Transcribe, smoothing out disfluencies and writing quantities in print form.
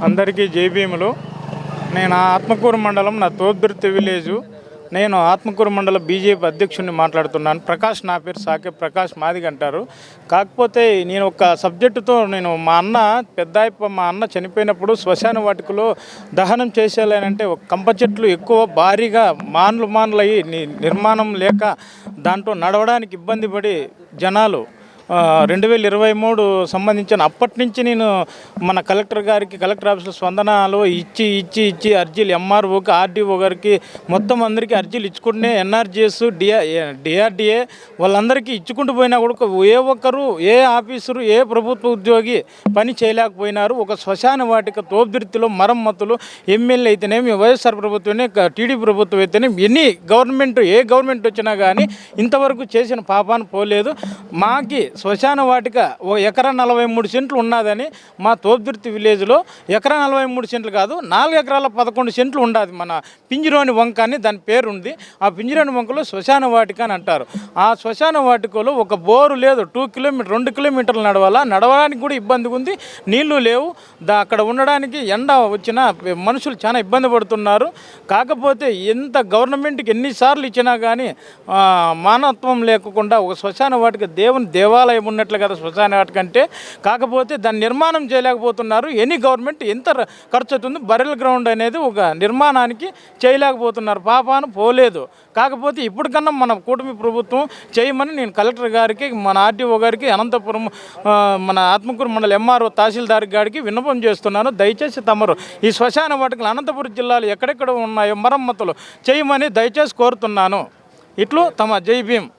అందరికీ జై భీములు. నేను ఆత్మకూరు మండలం, నా తోద్దుర్తి విలేజు. నేను ఆత్మకూరు మండల బీజేపీ అధ్యక్షుడిని మాట్లాడుతున్నాను. ప్రకాష్, నా పేరు సాకే ప్రకాష్, మాదిగ అంటారు. కాకపోతే నేను ఒక సబ్జెక్టుతో మా అన్న చనిపోయినప్పుడు శ్మశాన వాటికలో దహనం చేసేయాలంటే ఒక కంప చెట్లు ఎక్కువ భారీగా మాన్లయ్యి నిర్మాణం లేక దాంట్లో నడవడానికి ఇబ్బంది పడి జనాలు 2023 సంబంధించిన అప్పటి నుంచి నేను మన కలెక్టర్ ఆఫీస్లో స్పందనలో ఇచ్చి అర్జీలు ఎంఆర్ఓకి, ఆర్డీఓ గారికి మొత్తం అందరికీ అర్జీలు ఇచ్చుకుంటూనే ఎన్ఆర్జీఎస్, డిఆర్డిఏ వాళ్ళందరికీ ఇచ్చుకుంటూ పోయినా కూడా ఏ ఒక్కరు, ఏ ఆఫీసరు, ఏ ప్రభుత్వ ఉద్యోగి పని చేయలేకపోయినారు. ఒక శ్మశాన వాటిక తోపుదుర్తిలో మరమ్మతులు ఎమ్మెల్యే అయితేనేమి, వైఎస్ఆర్ ప్రభుత్వమే, టీడీపీ ప్రభుత్వం అయితేనేమి, ఏ గవర్నమెంట్ వచ్చినా కానీ ఇంతవరకు చేసిన పాపాన్ని పోలేదు. మాకి శ్మశాన వాటిక ఓ ఎకరా 43 సెంట్లు ఉన్నదని మా తోపుదుర్తి విలేజ్లో ఎకరా 43 సెంట్లు కాదు, 4 ఎకరాల 11 సెంట్లు ఉండదు. మన పింజిరోని వంక అని దాని పేరు ఉంది. ఆ పింజిరోని వంకలో శ్మశాన వాటిక అని అంటారు. ఆ శ్మశాన వాటికలో ఒక బోరు లేదు. 2 కిలోమీటర్లు నడవడానికి కూడా ఇబ్బందిగా ఉంది. నీళ్లు లేవు. అక్కడ ఉండడానికి ఎండ వచ్చిన మనుషులు చాలా ఇబ్బంది పడుతున్నారు. కాకపోతే ఎంత గవర్నమెంట్కి ఎన్నిసార్లు ఇచ్చినా కానీ మానవత్వం లేకుండా ఒక శ్మశాన వాటిక దేవుని దేవాలయం ఉన్నట్లు కదా శ్మశాన వాటిక అంటే. కాకపోతే దాన్ని నిర్మాణం చేయలేకపోతున్నారు. ఎనీ గవర్నమెంట్ ఎంత ఖర్చు అవుతుంది, బరెల్ గ్రౌండ్ అనేది ఒక నిర్మాణానికి చేయలేకపోతున్నారు. పాపాను పోలేదు. కాకపోతే ఇప్పటికన్నా మన కూటమి ప్రభుత్వం చేయమని నేను కలెక్టర్ గారికి, మన ఆర్డీఓ గారికి, అనంతపురం మన ఆత్మకూరు మండల ఎంఆర్ఓ తహసీల్దార్ గారికి విన్నపం చేస్తున్నాను. దయచేసి తమరు ఈ శ్మశాన వాటికలు అనంతపురం జిల్లాలో ఎక్కడెక్కడ ఉన్నాయో మరమ్మతులు చేయమని దయచేసి కోరుతున్నాను. ఇట్లు తమ జై భీమ్.